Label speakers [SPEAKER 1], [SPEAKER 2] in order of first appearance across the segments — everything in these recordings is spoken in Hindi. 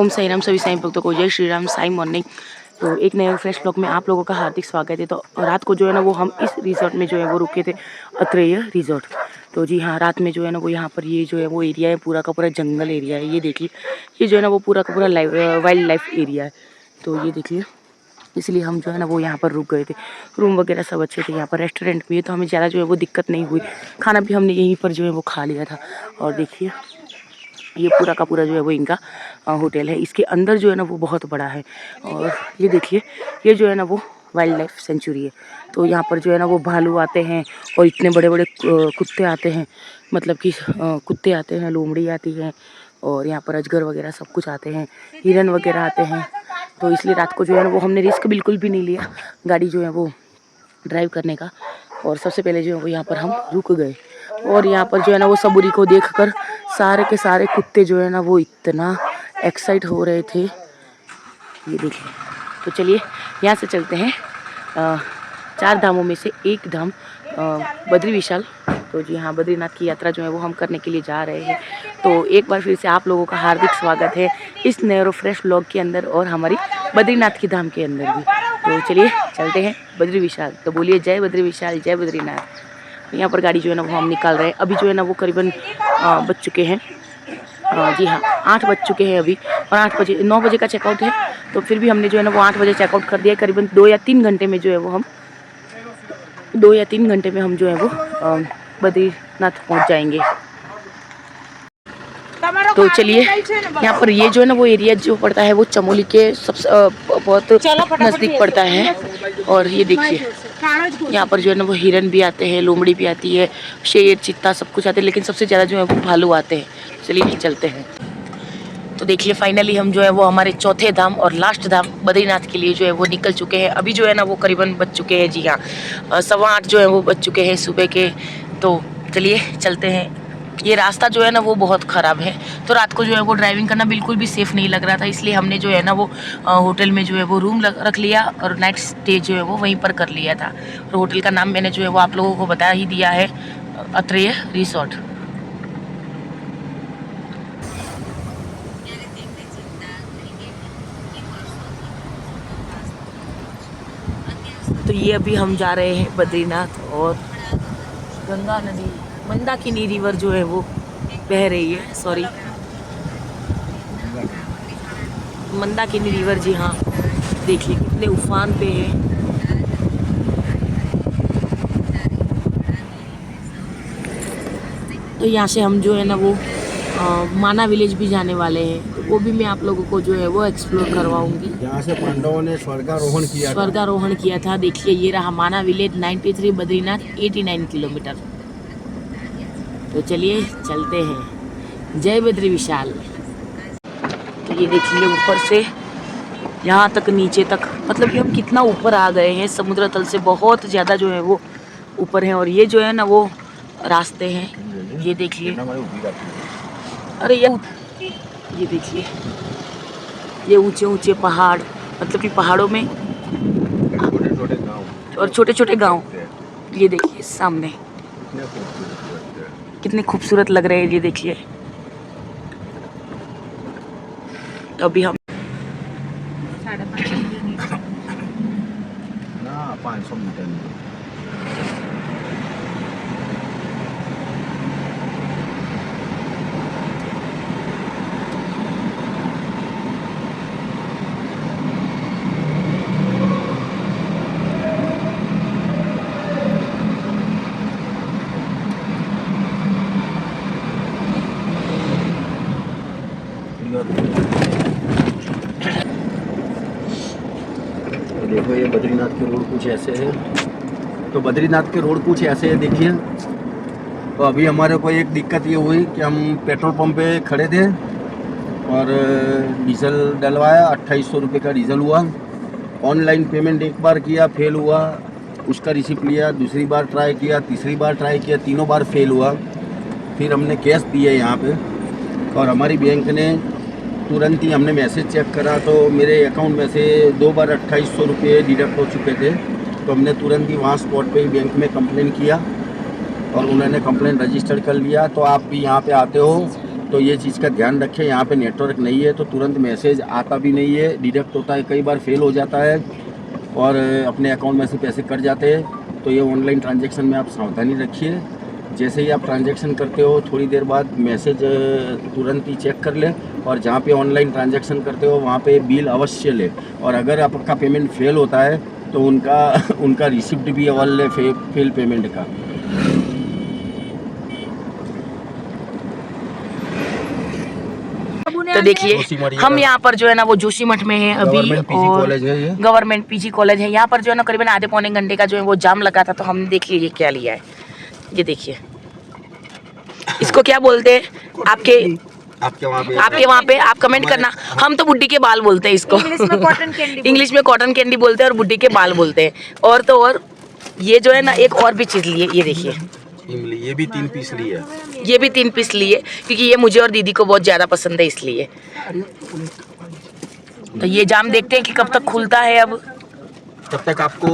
[SPEAKER 1] ओम साई राम। सभी साईं भक्तों को जय श्री राम, साई मॉर्निंग। तो एक नए फ्रेश ब्लॉग में आप लोगों का हार्दिक स्वागत है। तो रात को जो है ना वो हम इस रिजॉर्ट में जो है वो रुके थे, अत्रेय रिजॉर्ट। तो जी हाँ, रात में जो है ना वो यहाँ पर ये जो है वो एरिया है, पूरा का पूरा जंगल एरिया है। ये देखिए, ये जो है ना वो पूरा का पूरा वाइल्ड लाइफ एरिया है। तो ये देखिए, इसलिए हम जो है ना वो यहाँ पर रुक गए थे। रूम वगैरह सब अच्छे थे, यहाँ पर रेस्टोरेंट भी है, तो हमें ज़्यादा जो है वो दिक्कत नहीं हुई। खाना भी हमने यहीं पर जो है वो खा लिया था। और देखिए, ये पूरा का पूरा जो है वो इनका होटल है। इसके अंदर जो है ना वो बहुत बड़ा है। और ये देखिए, ये जो है ना वो वाइल्ड लाइफ सेंचुरी है। तो यहाँ पर जो है ना वो भालू आते हैं और इतने बड़े बड़े कुत्ते आते हैं, मतलब कि कुत्ते आते हैं, लोमड़ी आती है, और यहाँ पर अजगर वगैरह सब कुछ आते हैं, हिरन वगैरह आते हैं। तो इसलिए रात को जो है ना वो हमने रिस्क बिल्कुल भी नहीं लिया गाड़ी जो है वो ड्राइव करने का। और सबसे पहले जो है वो यहाँ पर हम रुक गए। और यहाँ पर जो है ना वो सबूरी को देखकर सारे के सारे कुत्ते जो है ना वो इतना एक्साइट हो रहे थे, ये देखिए। तो चलिए यहाँ से चलते हैं 4 धामों में से एक धाम बद्री विशाल। तो जी हाँ, बद्रीनाथ की यात्रा जो है वो हम करने के लिए जा रहे हैं। तो एक बार फिर से आप लोगों का हार्दिक स्वागत है इस नए और फ्रेश व्लॉग के अंदर, और हमारी बद्रीनाथ की धाम के अंदर भी। तो चलिए चलते हैं बद्री विशाल। तो बोलिए जय बद्री विशाल, जय बद्रीनाथ। यहाँ पर गाड़ी जो है ना वो हम निकाल रहे हैं। अभी जो है ना वो करीबन बज चुके हैं, जी हाँ 8 बज चुके हैं अभी। और 9 बजे का चेकआउट है, तो फिर भी हमने जो है ना वो 8 बजे चेकआउट कर दिया। करीबन 2 या 3 घंटे में जो है वो हम 2 या 3 घंटे में हम जो है वो बद्रीनाथ पहुँच जाएंगे। तो चलिए, यहाँ पर ये जो है ना वो एरिया जो पड़ता है वो चमोली के सबसे बहुत नज़दीक पड़ता है। और ये देखिए, यहाँ पर जो है ना वो हिरन भी आते हैं, लोमड़ी भी आती है, शेर, चित्ता सब कुछ आते हैं, लेकिन सबसे ज़्यादा जो है वो भालू आते हैं। चलिए चलते हैं। तो देखिए, फाइनली हम जो है वो हमारे चौथे धाम और लास्ट धाम बद्रीनाथ के लिए जो है वो निकल चुके हैं। अभी जो है ना वो करीबन बज चुके हैं, जी हाँ 8:15 जो है वो बज चुके हैं सुबह के। तो चलिए चलते हैं। ये रास्ता जो है ना वो बहुत ख़राब है, तो रात को जो है वो ड्राइविंग करना बिल्कुल भी सेफ़ नहीं लग रहा था। इसलिए हमने जो है ना वो होटल में जो है वो रूम रख लिया और नाइट स्टे जो है वो वहीं पर कर लिया था। और होटल का नाम मैंने जो है वो आप लोगों को बता ही दिया है, अत्रेय रिसोर्ट। तो ये अभी हम जा रहे हैं बद्रीनाथ, और गंगा नदी, मंदाकिनी रिवर जो है वो बह रही है। सॉरी, मंदाकिनी रिवर, जी हाँ। देखिए कितने उफान पे है। तो यहाँ से हम जो है ना वो माना विलेज भी जाने वाले हैं, तो वो भी मैं आप लोगों को जो है वो एक्सप्लोर करवाऊंगी।
[SPEAKER 2] यहाँ से पांडवों ने
[SPEAKER 1] स्वर्गारोहण किया था। देखिए ये रहा माना विलेज, 93, बद्रीनाथ 89 किलोमीटर। तो चलिए चलते हैं। जय बद्री विशाल। तो ये देखिए ऊपर से यहाँ तक, नीचे तक, मतलब कि हम कितना ऊपर आ गए हैं समुद्र तल से, बहुत ज़्यादा जो है वो ऊपर है। और ये जो है ना वो रास्ते हैं, ये देखिए। अरे ये देखिए, ये ऊंचे ऊंचे पहाड़, मतलब कि पहाड़ों में और छोटे छोटे गांव। ये देखिए सामने कितने खूबसूरत लग रहे हैं, ये देखिए। अभी हम
[SPEAKER 2] 500 मीटर देखो, ये बद्रीनाथ के रोड कुछ ऐसे है। तो बद्रीनाथ के रोड कुछ ऐसे है, देखिए। तो अभी हमारे को एक दिक्कत ये हुई कि हम पेट्रोल पंप पे खड़े थे और डीजल डलवाया, 2800 रुपये का डीजल हुआ। ऑनलाइन पेमेंट एक बार किया, फेल हुआ, उसका रिसिप्ट लिया। दूसरी बार ट्राई किया, तीसरी बार ट्राई किया, तीनों बार फेल हुआ। फिर हमने कैश दिया यहाँ पे, और हमारी बैंक ने तुरंत ही, हमने मैसेज चेक करा तो मेरे अकाउंट में से 2 बार 2800 रुपये डिडक्ट हो चुके थे। तो हमने तुरंत ही वहाँ स्पॉट पे ही बैंक में कंप्लेन किया और उन्होंने कंप्लेन रजिस्टर कर लिया। तो आप भी यहाँ पे आते हो तो ये चीज़ का ध्यान रखें। यहाँ पे नेटवर्क नहीं है तो तुरंत मैसेज आता भी नहीं है, डिडक्ट होता है, कई बार फेल हो जाता है और अपने अकाउंट में से पैसे कट जाते हैं। तो ये ऑनलाइन ट्रांजैक्शन में आप सावधानी रखिए। जैसे ही आप ट्रांजैक्शन करते हो थोड़ी देर बाद मैसेज तुरंत ही चेक कर लें, और जहाँ पे ऑनलाइन ट्रांजैक्शन करते हो वहाँ पे बिल अवश्य लें। और अगर आपका पेमेंट फेल होता है तो उनका रिसिप्ट भी अवल लें फेल पेमेंट का।
[SPEAKER 1] तो देखिए हम यहाँ पर जो है ना वो जोशीमठ में है अभी, और गवर्नमेंट पीजी कॉलेज है। यहाँ पर जो है ना करीबन आधे पौने घंटे का जो है वो जाम लगा था। तो हमने देख लिया ये क्या लिया है, ये देखिए इसको क्या बोलते हैं आपके वहाँ पे आप कमेंट करना। हम तो बुड्ढी के बाल बोलते हैं इसको, इंग्लिश में कॉटन कैंडी बोलते हैं और बुड्ढी के बाल बोलते हैं। और तो और ये जो है ना एक और भी चीज ली है, ये देखिए
[SPEAKER 2] ये भी 3 पीस ली है,
[SPEAKER 1] ये भी 3 पीस लिए क्योंकि ये मुझे और दीदी को बहुत ज्यादा पसंद है इसलिए। तो ये जाम देखते हैं कि कब तक खुलता है। अब
[SPEAKER 2] तब तक आपको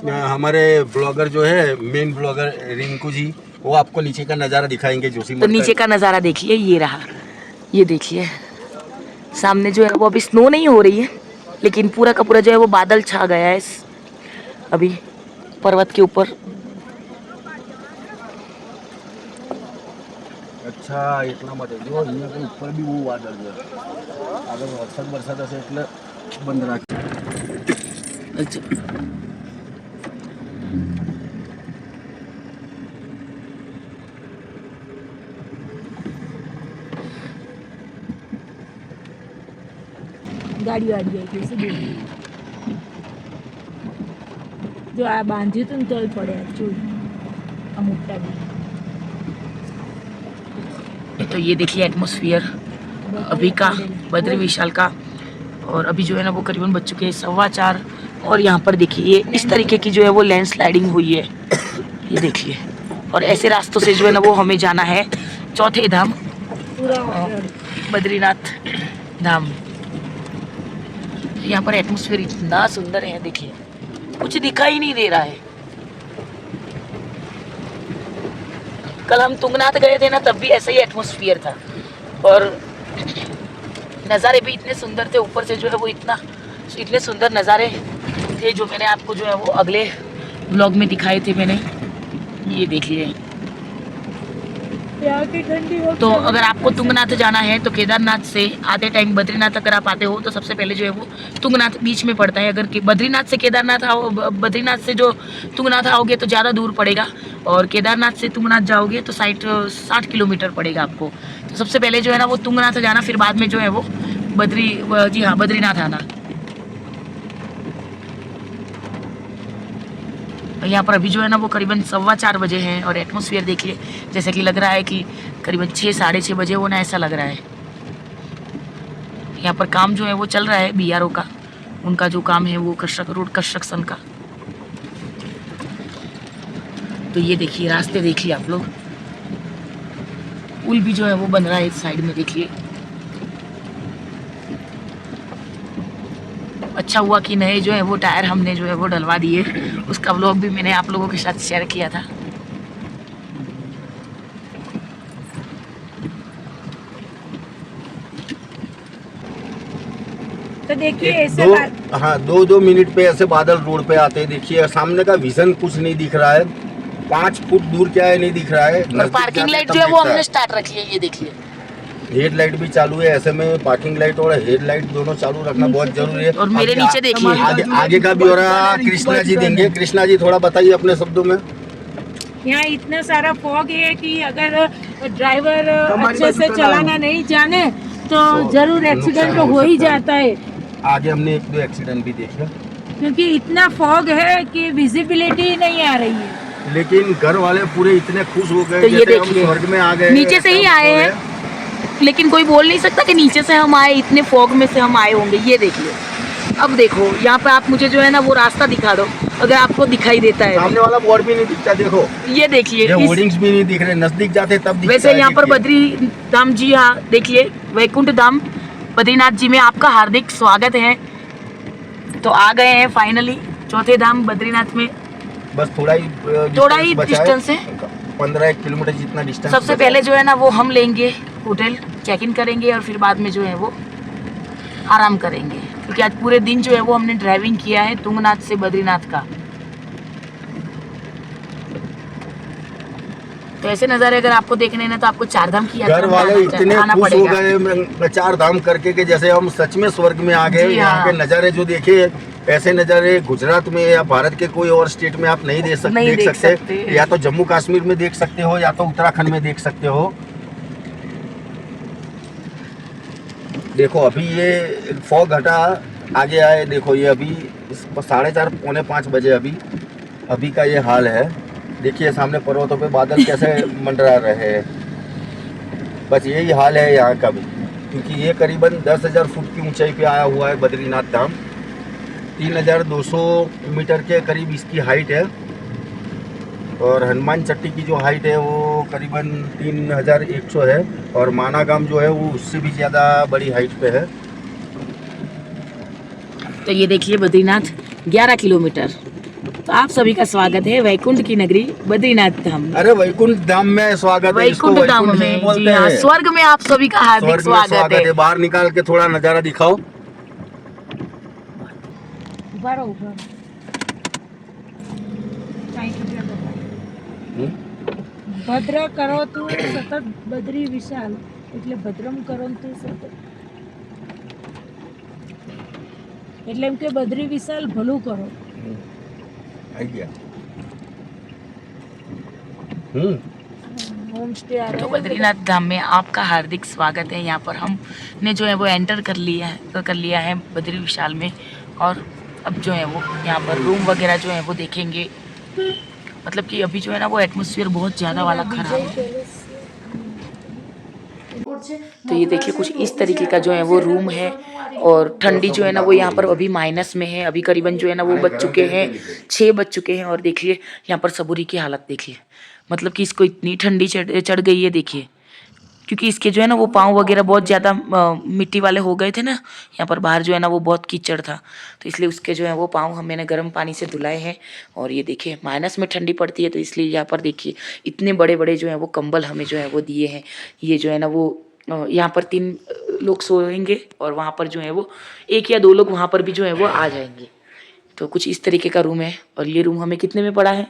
[SPEAKER 2] हमारे ब्लॉगर जो है मेन ब्लॉगर रिंकू जी वो आपको नीचे का नज़ारा दिखाएंगे जोशीमठ।
[SPEAKER 1] तो नीचे का नज़ारा देखिए, ये रहा, ये देखिए सामने जो है वो अभी स्नो नहीं हो रही है लेकिन पूरा का पूरा जो है वो बादल छा गया है अभी पर्वत के ऊपर।
[SPEAKER 2] अच्छा इतना मत जो यहाँ के ऊपर भी वो वादळ जो अगर वरसाद असेल એટલે बंद राख।
[SPEAKER 1] अच्छा
[SPEAKER 3] ગાડી વાડી આવી ગઈ છે જો આ બાંધ્યું હતું ને તોય પડે જો આ મોટા બી।
[SPEAKER 1] तो ये देखिए एटमॉस्फेयर अभी का बद्री विशाल का, और अभी जो है ना वो करीबन बज चुके हैं 4:15। और यहाँ पर देखिए ये इस तरीके की जो है वो लैंडस्लाइडिंग हुई है, ये देखिए। और ऐसे रास्तों से जो है ना वो हमें जाना है चौथे धाम बद्रीनाथ धाम। यहाँ पर एटमॉस्फेयर इतना सुंदर है, देखिए कुछ दिखाई नहीं दे रहा है। कल हम तुंगनाथ गए थे ना तब भी ऐसा ही एटमॉस्फेयर था और नज़ारे भी इतने सुंदर थे। ऊपर से जो है वो इतने सुंदर नज़ारे थे जो मैंने आपको जो है वो अगले व्लॉग में दिखाए थे मैंने, ये देखिए। तो अगर आपको तुंगनाथ जाना है तो केदारनाथ से आते टाइम बद्रीनाथ अगर आप आते हो तो सबसे पहले जो है वो तुंगनाथ बीच में पड़ता है। अगर बद्रीनाथ से केदारनाथ आओ, बद्रीनाथ से जो तुंगनाथ आओगे तो ज़्यादा दूर पड़ेगा, और केदारनाथ से तुंगनाथ जाओगे तो 60 किलोमीटर पड़ेगा आपको। तो सबसे पहले जो है ना वो तुंगनाथ जाना, फिर बाद में जो है वो बद्रीनाथ आना। यहाँ पर अभी जो है ना वो करीबन 4:15 बजे हैं और एटमॉस्फेयर देखिए जैसे कि लग रहा है कि करीबन 6 साढ़े 6 बजे हो ना, ऐसा लग रहा है। यहाँ पर काम जो है वो चल रहा है BRO का, उनका जो काम है वो रोड कंस्ट्रक्शन का। तो ये देखिए रास्ते देखिए आप लोग, पुल भी जो है वो बन रहा है इस साइड में, देखिए। अच्छा हुआ कि नए जो है वो टायर हमने जो है वो डलवा दिए, उसका व्लॉग भी मैंने आप लोगों के साथ शेयर किया था।
[SPEAKER 3] तो देखिए ऐसे
[SPEAKER 2] हाँ 2-2 मिनट पे ऐसे बादल रोड पे आते हैं। देखिए सामने का विजन कुछ नहीं दिख रहा है, 5 फुट दूर क्या है नहीं दिख रहा है।
[SPEAKER 1] और पार्किंग लाइट जो है वो हमने स्टार्ट रखी है, ये देखिए।
[SPEAKER 2] हेडलाइट भी चालू है, ऐसे में पार्किंग लाइट और हेडलाइट दोनों चालू रखना बहुत जरूरी है।
[SPEAKER 1] और मेरे नीचे देखिए
[SPEAKER 2] आगे का भी हो रहा, कृष्णा जी देंगे। कृष्णा जी थोड़ा बताइए अपने शब्दों में।
[SPEAKER 3] यहाँ इतना सारा फॉग है कि अगर ड्राइवर अच्छे से चलाना नहीं जाने तो जरूर एक्सीडेंट तो हो ही जाता है।
[SPEAKER 2] आगे हमने 1-2 एक्सीडेंट भी देखे,
[SPEAKER 3] क्योंकि इतना फॉग है कि विजिबिलिटी नहीं आ रही है।
[SPEAKER 2] लेकिन घर वाले पूरे इतने खुश हो गए
[SPEAKER 1] तो ये
[SPEAKER 2] जैसे हम
[SPEAKER 1] देखिए
[SPEAKER 2] स्वर्ग में आ गए।
[SPEAKER 1] नीचे से ही आए हैं, लेकिन कोई बोल नहीं सकता कि नीचे से हम आए, इतने फॉग में से हम आए होंगे। ये देखिए, अब देखो यहाँ पे आप मुझे जो है ना वो रास्ता दिखा दो अगर आपको दिखाई देता है।
[SPEAKER 2] सामने वाला बोर्ड भी नहीं दिखता, देखो
[SPEAKER 1] ये देखिए,
[SPEAKER 2] होर्डिंग्स भी नहीं दिख रहे, नजदीक जाते तब दिखता
[SPEAKER 1] वैसे यहाँ पर बद्री धाम जी, हाँ देखिए वैकुंठ धाम बद्रीनाथ जी में आपका हार्दिक स्वागत है। तो आ गए हैं फाइनली चौथे धाम बद्रीनाथ में,
[SPEAKER 2] बस थोड़ा ही
[SPEAKER 1] डिस्टेंस है,
[SPEAKER 2] 15 किलोमीटर जितना डिस्टेंस।
[SPEAKER 1] सबसे पहले जो है ना वो हम लेंगे होटल चेक इन करेंगे और फिर बाद में जो है वो आराम करेंगे, क्योंकि आज पूरे दिन जो है वो हमने ड्राइविंग किया है तुंगनाथ से बद्रीनाथ का। तो ऐसे नज़ारे अगर आपको देखने हैं ना तो आपको चार धाम की यात्रा
[SPEAKER 2] घर
[SPEAKER 1] में
[SPEAKER 2] वाले इतने
[SPEAKER 1] आना
[SPEAKER 2] खुश हो
[SPEAKER 1] पड़ेगा।
[SPEAKER 2] गए चार धाम करके कि जैसे हम सच में स्वर्ग में आ गए।
[SPEAKER 1] जी
[SPEAKER 2] यहाँ
[SPEAKER 1] हाँ।
[SPEAKER 2] के नज़ारे जो देखे, ऐसे नज़ारे गुजरात में या भारत के कोई और स्टेट में आप नहीं देख सकते। या तो जम्मू कश्मीर में देख सकते हो या तो उत्तराखंड में देख सकते हो। देखो अभी ये फॉग हटा, आगे आए, देखो ये अभी 4:30 पौने 5 बजे अभी का ये हाल है। देखिए सामने पर्वतों पे बादल कैसे मंडरा रहे हैं। बस यही हाल है यहाँ का भी, क्योंकि ये करीबन 10,000 फुट की ऊंचाई पे आया हुआ है बद्रीनाथ धाम। 3,200 मीटर के करीब इसकी हाइट है, और हनुमान चट्टी की जो हाइट है वो करीबन 3,100 है, और मानागाम जो है वो उससे भी ज़्यादा बड़ी हाइट पे है।
[SPEAKER 1] तो ये देखिए बद्रीनाथ 11 किलोमीटर। तो आप सभी का स्वागत है वैकुंठ की नगरी बद्रीनाथ धाम।
[SPEAKER 2] अरे वैकुंठ धाम में स्वागत है, इसको
[SPEAKER 1] वैकुंठ धाम
[SPEAKER 2] वैकुंठ ही
[SPEAKER 1] में,
[SPEAKER 2] बोलते
[SPEAKER 1] जी हाँ,
[SPEAKER 2] हैं।
[SPEAKER 1] स्वर्ग में आप सभी का हार्दिक
[SPEAKER 2] स्वर्ग में
[SPEAKER 1] स्वागत है।
[SPEAKER 2] बाहर निकाल के थोड़ा नज़ारा दिखाओ।
[SPEAKER 3] ઉભા રહો, ઉભા રહો. કાંઈ ખબર નથી. ભદ્ર કરો તું સતત બદ્રી વિશાલ, એટલે ભદ્રમ કરો તું સતત, એટલે એમ કે બદ્રી વિશાલ ભલું કરો.
[SPEAKER 2] आई गया।
[SPEAKER 3] होम स्टे आ
[SPEAKER 1] तो
[SPEAKER 3] रहा है.
[SPEAKER 1] बद्रीनाथ धाम में आपका हार्दिक स्वागत है। यहाँ पर हमने जो है वो एंटर कर लिया है बद्री विशाल में, और अब जो है वो यहाँ पर रूम वगैरह जो है वो देखेंगे। मतलब कि अभी जो है ना वो एटमॉस्फेयर बहुत ज़्यादा वाला खराब है। तो ये देखिए कुछ इस तरीके का जो है वो रूम है, और ठंडी जो है ना वो यहाँ पर अभी माइनस में है। अभी करीबन जो है ना वो बज चुके हैं 6 बज चुके हैं, और देखिए यहाँ पर सबूरी की हालत देखिए, मतलब कि इसको इतनी ठंडी चढ़ गई है देखिए, क्योंकि इसके जो है ना वो पाँव वगैरह बहुत ज़्यादा मिट्टी वाले हो गए थे ना। यहाँ पर बाहर जो है ना वो बहुत कीचड़ था, तो इसलिए उसके जो है वो पाँव मैंने गर्म पानी से धुलाए हैं। और ये देखिए माइनस में ठंडी पड़ती है, तो इसलिए यहाँ पर देखिए इतने बड़े बड़े जो है वो कंबल हमें जो है वो दिए हैं। ये जो है ना वो यहाँ पर 3 लोग सोएंगे, और वहाँ पर जो है वो 1 या 2 लोग वहाँ पर भी जो है वो आ जाएंगे। तो कुछ इस तरीके का रूम है। और ये रूम हमें कितने में पड़ा है?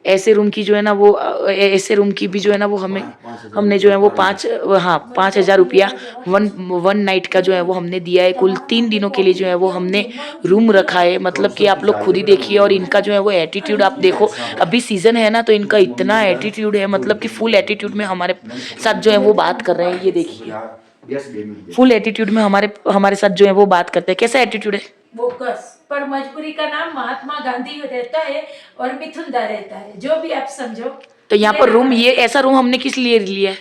[SPEAKER 1] ऐसे रूम की जो है ना वो ऐसे रूम की भी जो है ना वो हमने जो है वो 5,000 रुपया वन नाइट का जो है वो हमने दिया है। कुल 3 दिनों के लिए जो है वो हमने रूम रखा है। मतलब कि आप लोग खुद ही देखिए, और इनका जो है वो एटीट्यूड आप देखो, अभी सीजन है ना तो इनका इतना एटीट्यूड है, मतलब कि फुल एटीट्यूड में हमारे साथ जो है वो बात कर रहे हैं। ये देखिए फुल एटीट्यूड में हमारे साथ जो है वो बात करते हैं। कैसा एटीट्यूड है?
[SPEAKER 3] बोकस पर मजबूरी का नाम महात्मा गांधी रहता है और मिथुनदा रहता है, जो भी आप समझो।
[SPEAKER 1] तो यहाँ पर रूम, ये ऐसा रूम हमने किस लिए लिया है?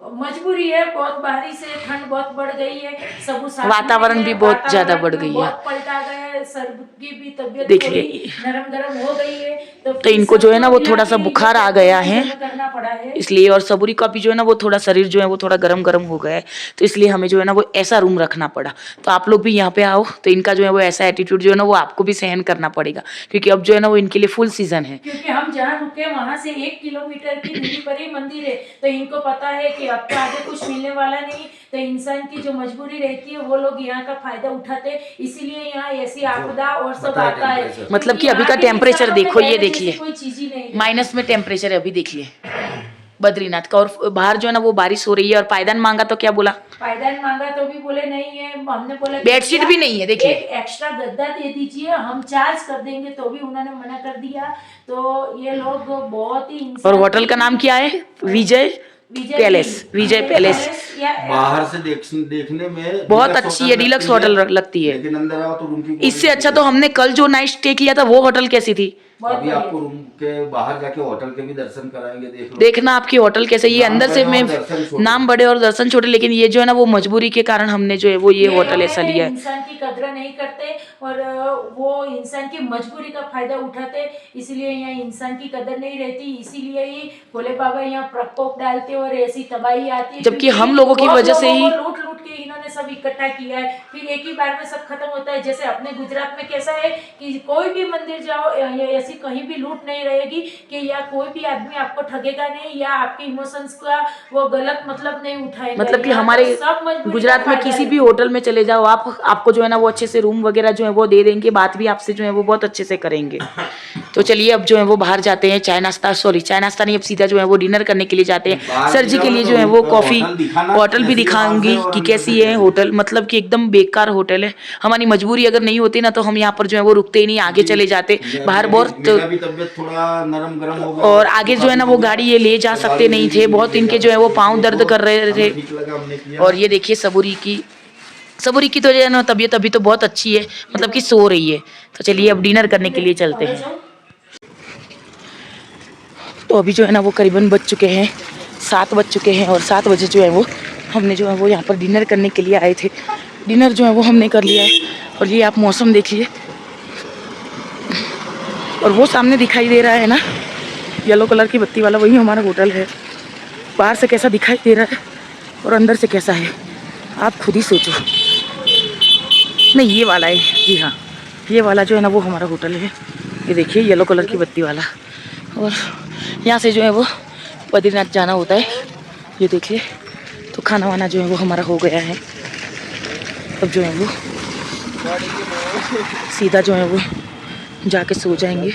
[SPEAKER 3] मजबूरी है, बहुत बारिश है, ठंड बहुत बढ़ गई है, सब
[SPEAKER 1] वातावरण भी बहुत ज्यादा बढ़ गई है,
[SPEAKER 3] बहुत पलटा गया है, सर की भी तबीयत
[SPEAKER 1] देखिए
[SPEAKER 3] नरम गरम हो गई है।
[SPEAKER 1] तो इनको जो है ना वो थोड़ा सा बुखार आ गया है
[SPEAKER 3] करना पड़ा है
[SPEAKER 1] इसलिए, और सबूरी का भी जो है ना वो थोड़ा शरीर जो है वो थोड़ा गरम गरम हो गया है, तो इसलिए हमें जो है ना वो ऐसा रूम रखना पड़ा। तो आप लोग भी यहाँ पे आओ, तो इनका जो है वो ऐसा एटीट्यूड जो है ना वो आपको भी सहन करना पड़ेगा, क्योंकि अब जो है ना वो इनके लिए फुल सीजन है।
[SPEAKER 3] क्योंकि हम जहाँ रुके वहाँ से 1 किलोमीटर की दूरी पर ही मंदिर है, तो इनको पता है कि अब तो आगे कुछ मिलने वाला नहीं। तो इंसान की जो मजबूरी रहती है वो लोग यहाँ का फायदा उठाते, इसीलिए यहाँ ऐसी आपदा और सब आता है।
[SPEAKER 1] मतलब कि अभी का टेम्परेचर देखो, ये देखिए
[SPEAKER 3] कोई चीज ही नहीं,
[SPEAKER 1] माइनस में टेम्परेचर है अभी देखिए बद्रीनाथ का, और बाहर जो है ना वो बारिश हो रही है। और पायदान मांगा तो क्या बोला?
[SPEAKER 3] पायदान मांगा तो भी बोले नहीं है। हमने बोला
[SPEAKER 1] बेडशीट भी नहीं है, देखिए
[SPEAKER 3] एक एक्स्ट्रा गद्दा दे दीजिए, हम चार्ज कर देंगे, तो भी उन्होंने मना कर दिया। तो ये लोग बहुत ही,
[SPEAKER 1] और होटल का नाम क्या है? विजय पैलेस।
[SPEAKER 2] बाहर से देखने में
[SPEAKER 1] बहुत अच्छी है, डीलक्स होटल लगती है,
[SPEAKER 2] लेकिन अंदर आओ तो रूम की
[SPEAKER 1] इससे अच्छा तो हमने कल जो नाइट स्टे किया था वो होटल कैसी थी।
[SPEAKER 2] अभी आपको रूम के बाहर जाके होटल के भी दर्शन कराएंगे,
[SPEAKER 1] देखना आपकी होटल कैसे। ये अंदर से में नाम बड़े और दर्शन छोटे, लेकिन ये जो है ना वो मजबूरी के कारण हमने जो है वो ये होटल ऐसा लिया है।
[SPEAKER 3] इंसान की कदर नहीं करते और वो इंसान की मजबूरी का फायदा उठाते, इसलिए यहाँ इंसान की कदर नहीं रहती। इसीलिए ही भोले बाबा यहाँ प्रकोप डालते और ऐसी तबाही आती है,
[SPEAKER 1] जबकि हम लोगों की वजह से ही
[SPEAKER 3] लूट लूट के इन्होंने सब इकट्ठा किया है, फिर एक ही बार में सब खत्म होता है। जैसे अपने गुजरात में कैसा है कि कोई भी मंदिर जाओ ऐसी कहीं भी लूट नहीं रहेगी कि या कोई भी आदमी आपको ठगेगा नहीं या आपके इमोशंस का वो गलत मतलब नहीं उठाएगा।
[SPEAKER 1] मतलब कि
[SPEAKER 3] यहाँ
[SPEAKER 1] हमारे
[SPEAKER 3] पर सब मजबूरी
[SPEAKER 1] गुजरात
[SPEAKER 3] का
[SPEAKER 1] में
[SPEAKER 3] फायदा
[SPEAKER 1] किसी
[SPEAKER 3] है।
[SPEAKER 1] भी होटल में चले जाओ आप, आपको जो है ना वो अच्छे से रूम वगैरह जो है वो दे देंगे, बात भी आपसे जो है वो बहुत अच्छे से करेंगे। तो चलिए अब जो है वो बाहर जाते हैं, चाय नाश्ता नहीं, अब सीधा जो है वो डिनर करने के लिए जाते हैं। सर जी के लिए जो है वो कॉफी, होटल भी दिखाऊंगी कि कैसी है होटल, मतलब कि एकदम बेकार होटल है। हमारी मजबूरी अगर नहीं होती ना तो हम यहाँ पर जो है वो रुकते ही नहीं, आगे चले जाते। बाहर बहुत
[SPEAKER 2] मेरा भी तबीयत थोड़ा नरम गरम हो गया
[SPEAKER 1] और आगे जो है ना वो गाड़ी ये ले जा सकते नहीं थे, बहुत इनके जो है वो पाँव दर्द कर रहे थे।
[SPEAKER 2] ठीक लगा हमने किया।
[SPEAKER 1] और ये देखिए सबूरी की तो जो है ना तबीयत अभी तो बहुत अच्छी है, मतलब कि सो रही है। तो चलिए अब डिनर करने के लिए चलते हैं। तो अभी जो है ना वो करीबन बज चुके हैं 7 बज चुके हैं और 7 बजे जो है वो हमने जो है वो यहाँ पर डिनर करने के लिए आए थे। डिनर जो है वो हमने कर लिया है और ये आप मौसम देखिए, और वो सामने दिखाई दे रहा है ना येलो कलर की बत्ती वाला, वही हमारा होटल है। बाहर से कैसा दिखाई दे रहा है और अंदर से कैसा है आप खुद ही सोचो। नहीं ये वाला है, जी हाँ ये वाला जो है ना वो हमारा होटल है। ये देखिए येलो कलर की बत्ती वाला, और यहाँ से जो है वो बद्रीनाथ जाना होता है। ये देखिए, तो खाना वाना जो है वो हमारा हो गया है। अब जो है वो सीधा जो है वो जाके सो जाएंगे,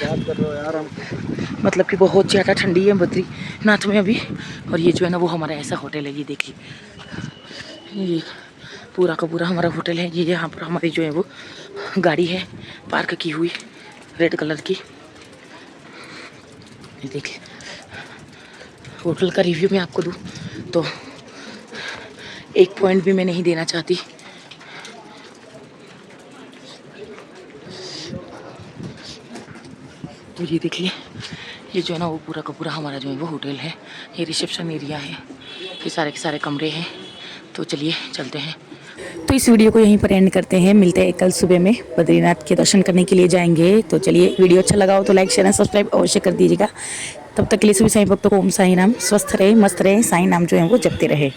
[SPEAKER 1] मतलब कि बहुत ज़्यादा ठंडी है बद्रीनाथ में अभी। और ये जो है ना वो हमारा ऐसा होटल है, ये देखिए ये पूरा का पूरा हमारा होटल है। ये यहाँ पर हमारी जो है वो गाड़ी है पार्क की हुई रेड कलर की। ये देखिए होटल का रिव्यू मैं आपको दूँ तो एक पॉइंट भी मैं नहीं देना चाहती। तो ये देखिए ये जो है ना वो पूरा का पूरा हमारा जो है वो होटल है। ये रिसेप्शन एरिया है, ये सारे के सारे कमरे हैं। तो चलिए चलते हैं। तो इस वीडियो को यहीं पर एंड करते हैं, मिलते हैं कल सुबह में। बद्रीनाथ के दर्शन करने के लिए जाएंगे। तो चलिए वीडियो अच्छा लगा हो तो लाइक शेयर सब्सक्राइब अवश्य कर दीजिएगा। तब तक के लिए सभी साईं भक्तों को ओम साईं राम, स्वस्थ रहे मस्त रहे, साईं नाम जो है वो जपते रहे।